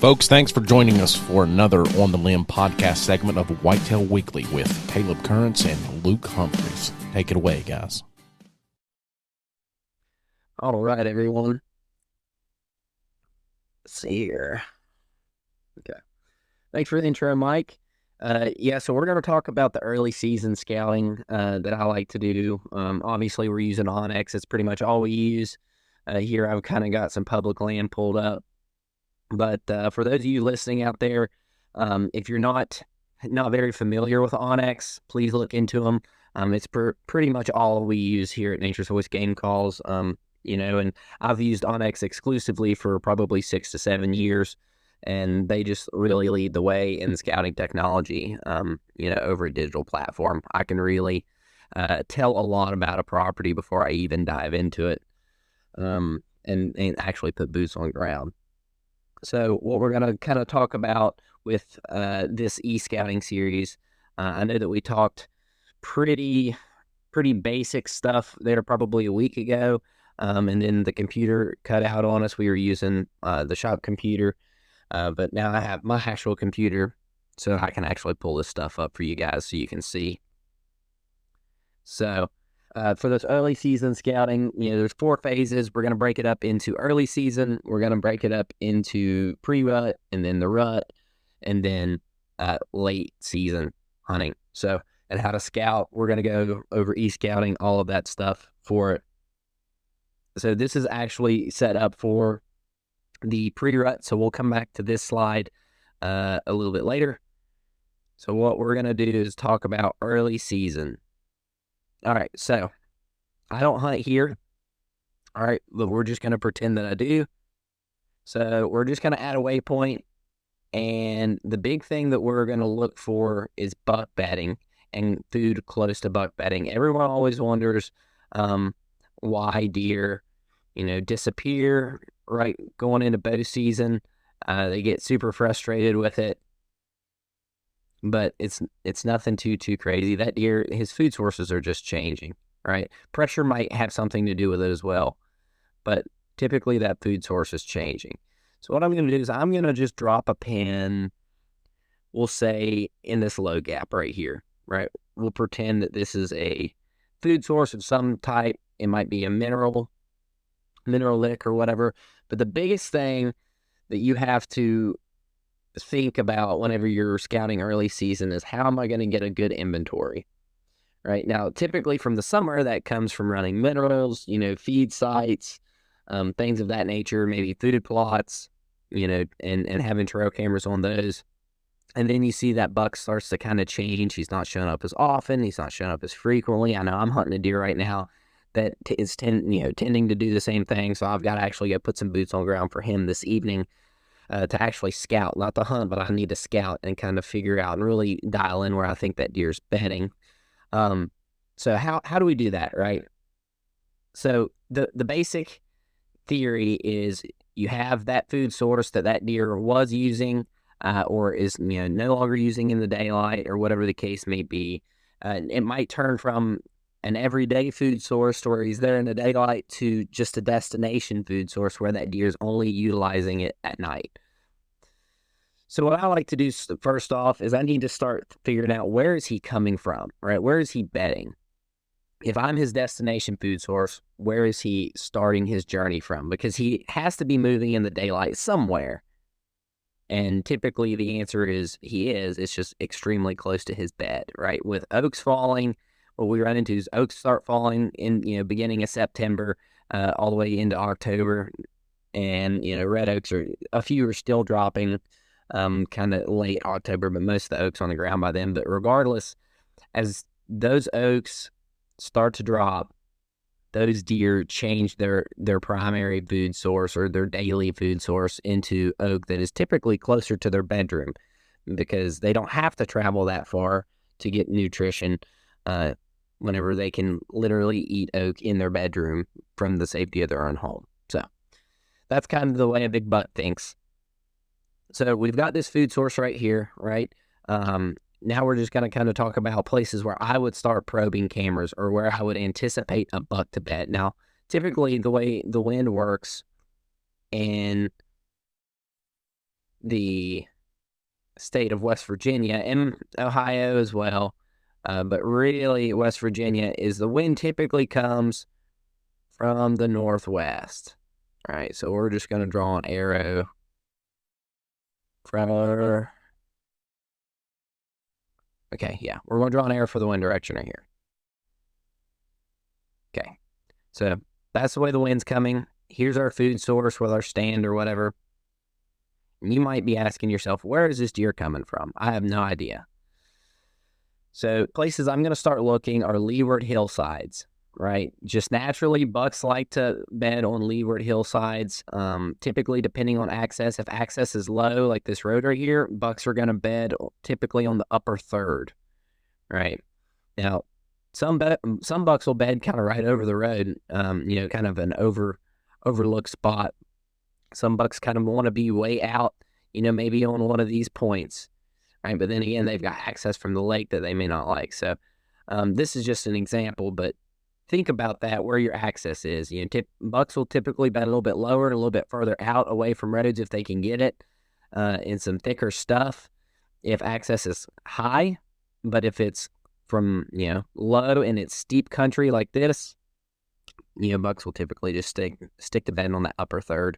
Folks, thanks for joining us for another On the Limb podcast segment of Whitetail Weekly with Caleb Currents and Luke Humphreys. Take it away, guys. All right, everyone. Let's see here. Okay. Thanks for the intro, Mike. So we're going to talk about the early season scouting that I like to do. Obviously, we're using Onyx. It's pretty much all we use. Here, I've kind of got some public land pulled up. But for those of you listening out there, if you're not very familiar with Onyx, please look into them. It's pretty much all we use here at Nature's Voice Game Calls. And I've used Onyx exclusively for probably 6 to 7 years, and they just really lead the way in scouting technology. Over a digital platform, I can really tell a lot about a property before I even dive into it, and actually put boots on the ground. So what we're going to kind of talk about with this e-scouting series, I know that we talked pretty basic stuff there probably a week ago, and then the computer cut out on us. We were using the shop computer, but now I have my actual computer, so I can actually pull this stuff up for you guys so you can see. So for this early season scouting, there's 4 phases. We're going to break it up into early season. We're going to break it up into pre-rut, and then the rut, and then late season hunting. So, and how to scout, we're going to go over e-scouting, all of that stuff for it. So this is actually set up for the pre-rut. So we'll come back to this slide a little bit later. So what we're going to do is talk about early season. All right, so I don't hunt here. All right, but we're just going to pretend that I do. So we're just going to add a waypoint. And the big thing that we're going to look for is buck bedding and food close to buck bedding. Everyone always wonders why deer, disappear right going into bow season. They get super frustrated with it. But it's nothing too crazy. That deer, his food sources are just changing, right? Pressure might have something to do with it as well, but typically that food source is changing. So what I'm going to do is I'm going to just drop a pin, we'll say in this low gap right here, right? We'll pretend that this is a food source of some type. It might be a mineral lick or whatever. But the biggest thing that you have to think about whenever you're scouting early season is, how am I going to get a good inventory? Right now, typically from the summer, that comes from running minerals, feed sites, things of that nature, maybe food plots, and having trail cameras on those. And then you see that buck starts to kind of change. He's not showing up as often. He's not showing up as frequently. I know I'm hunting a deer right now that is tending to do the same thing. So I've got to actually go put some boots on the ground for him this evening. To actually scout, not to hunt, but I need to scout and kind of figure out and really dial in where I think that deer's bedding. So how do we do that, right? So the basic theory is you have that food source that deer was using, or is no longer using in the daylight, or whatever the case may be. It might turn from an everyday food source where he's there in the daylight to just a destination food source where that deer is only utilizing it at night. So what I like to do first off is I need to start figuring out, where is he coming from, right? Where is he bedding? If I'm his destination food source, where is he starting his journey from? Because he has to be moving in the daylight somewhere. And typically the answer is it's just extremely close to his bed, right? With oaks falling, what we run into is oaks start falling in, beginning of September, all the way into October. And, red oaks a few are still dropping, kind of late October, but most of the oaks on the ground by then. But regardless, as those oaks start to drop, those deer change their primary food source or their daily food source into oak that is typically closer to their bedroom, because they don't have to travel that far to get nutrition, whenever they can literally eat oak in their bedroom from the safety of their own home. So that's kind of the way a big buck thinks. So we've got this food source right here, right? Now we're just going to kind of talk about places where I would start probing cameras, or where I would anticipate a buck to bed. Now, typically the way the wind works and the state of West Virginia and Ohio as well. But really, West Virginia is the wind typically comes from the northwest. All right, so we're just going to draw an arrow from our... Okay, yeah, we're going to draw an arrow for the wind direction right here. Okay, so that's the way the wind's coming. Here's our food source with our stand or whatever. You might be asking yourself, where is this deer coming from? I have no idea. So places I'm going to start looking are leeward hillsides, right? Just naturally, bucks like to bed on leeward hillsides. Typically, depending on access, if access is low, like this road right here, bucks are going to bed typically on the upper third, right? Now, some bucks will bed kind of right over the road, kind of an overlooked spot. Some bucks kind of want to be way out, maybe on one of these points, right? But then again, they've got access from the lake that they may not like. So this is just an example, but think about that, where your access is. Bucks will typically bed a little bit lower and a little bit further out away from roads if they can get it, in some thicker stuff if access is high. But if it's from, low and it's steep country like this, bucks will typically just stick to bed on that upper third.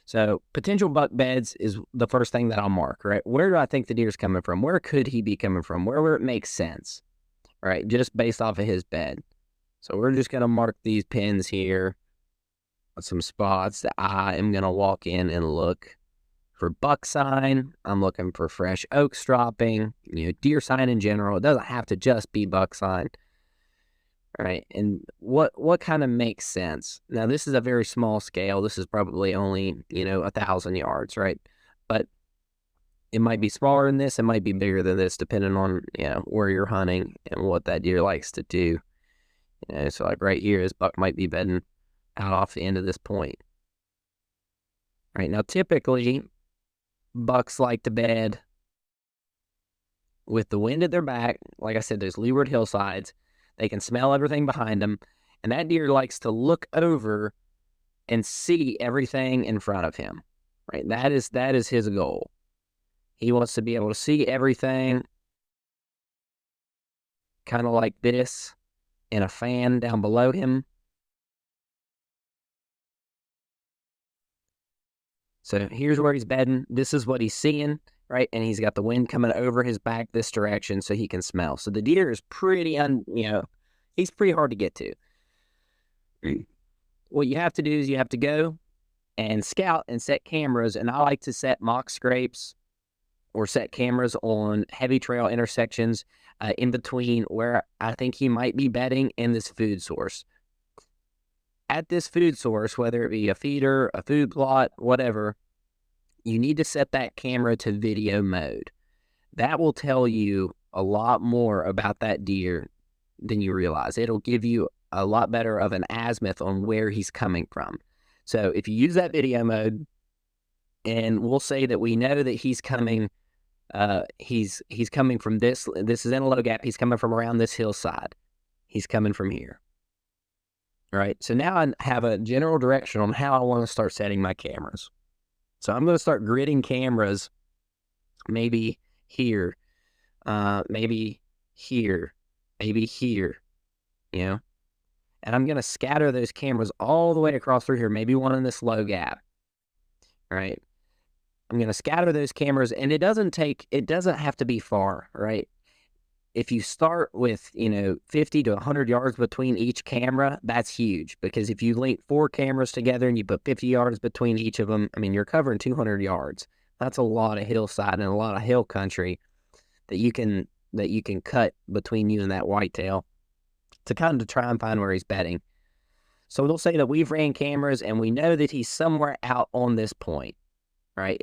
So potential buck beds is the first thing that I'll mark, right? Where do I think the deer's coming from? Where could he be coming from? Where it makes sense, right? Just based off of his bed. So we're just going to mark these pins here with some spots that I am going to walk in and look for buck sign. I'm looking for fresh oak stropping, deer sign in general. It doesn't have to just be buck sign. Right, and what kind of makes sense? Now, this is a very small scale. This is probably only, 1,000 yards, right? But it might be smaller than this. It might be bigger than this, depending on, where you're hunting and what that deer likes to do. So like right here, this buck might be bedding out off the end of this point. Right, now typically, bucks like to bed with the wind at their back. Like I said, there's leeward hillsides. They can smell everything behind them, and that deer likes to look over and see everything in front of him, right? That is his goal. He wants to be able to see everything kind of like this in a fan down below him. So here's where he's bedding. This is what he's seeing, right? And he's got the wind coming over his back this direction so he can smell. So the deer is pretty, he's pretty hard to get to. What you have to do is you have to go and scout and set cameras. And I like to set mock scrapes or set cameras on heavy trail intersections in between where I think he might be bedding and this food source. At this food source, whether it be a feeder, a food plot, whatever, you need to set that camera to video mode. That will tell you a lot more about that deer than you realize. It'll give you a lot better of an azimuth on where he's coming from. So if you use that video mode, and we'll say that we know that he's coming, he's coming from this is in a low gap. He's coming from around this hillside. He's coming from here. All right, so now I have a general direction on how I want to start setting my cameras. So I'm going to start gridding cameras maybe here, maybe here, maybe here, and I'm going to scatter those cameras all the way across through here, maybe one in this low gap, right? I'm going to scatter those cameras, and it doesn't have to be far, right? If you start with, 50 to 100 yards between each camera, that's huge. Because if you link 4 cameras together and you put 50 yards between each of them, you're covering 200 yards. That's a lot of hillside and a lot of hill country that you can cut between you and that whitetail to kind of try and find where he's bedding. So they'll say that we've ran cameras and we know that he's somewhere out on this point, right?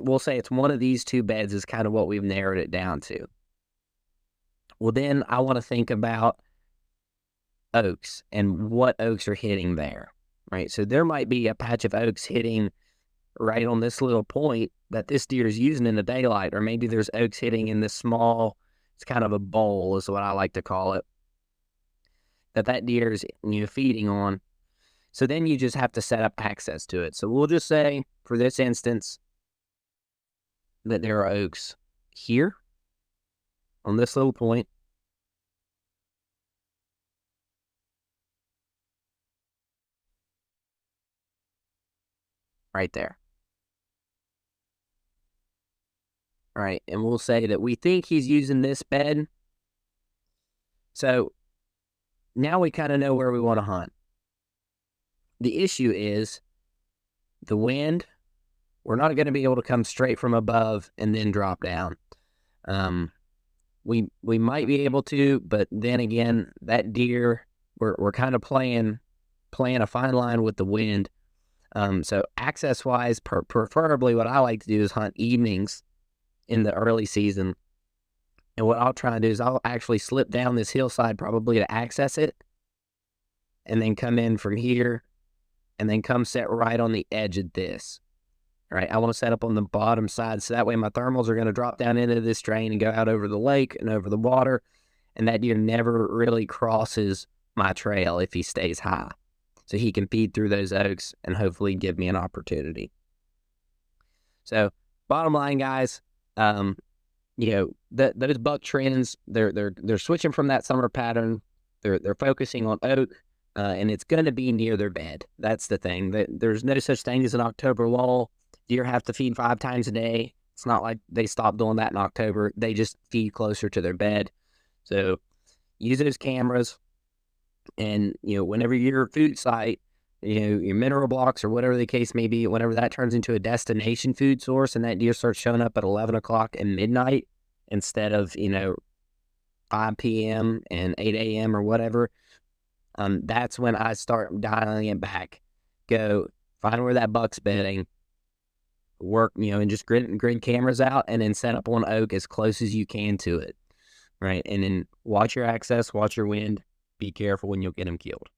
We'll say it's one of these 2 beds is kind of what we've narrowed it down to. Well, then I want to think about oaks and what oaks are hitting there, right? So there might be a patch of oaks hitting right on this little point that this deer is using in the daylight, or maybe there's oaks hitting in this small, it's kind of a bowl is what I like to call it, that deer is feeding on. So then you just have to set up access to it. So we'll just say, for this instance, that there are oaks here on this little point. Right there. All right, and we'll say that we think he's using this bed. So now we kind of know where we want to hunt. The issue is the wind. We're not going to be able to come straight from above and then drop down. We might be able to, but then again, that deer, we're kind of playing a fine line with the wind. So access wise, preferably what I like to do is hunt evenings in the early season. And what I'll try and do is I'll actually slip down this hillside probably to access it, and then come in from here, and then come set right on the edge of this. All right, I want to set up on the bottom side, so that way my thermals are going to drop down into this drain and go out over the lake and over the water, and that deer never really crosses my trail if he stays high. So he can feed through those oaks and hopefully give me an opportunity. So bottom line, guys, those buck trends, they're switching from that summer pattern. They're focusing on oak, and it's going to be near their bed. That's the thing. There's no such thing as an October lull. Deer have to feed 5 times a day. It's not like they stop doing that in October. They just feed closer to their bed. So use those cameras, and whenever your food site, your mineral blocks or whatever the case may be, whenever that turns into a destination food source and that deer starts showing up at 11 o'clock and midnight instead of 5 p.m. and 8 a.m. or whatever, that's when I start dialing it back. Go find where that buck's bedding, work, and just grid cameras out, and then set up on oak as close as you can to it, right? And then watch your access, watch your wind, be careful when you'll get them killed.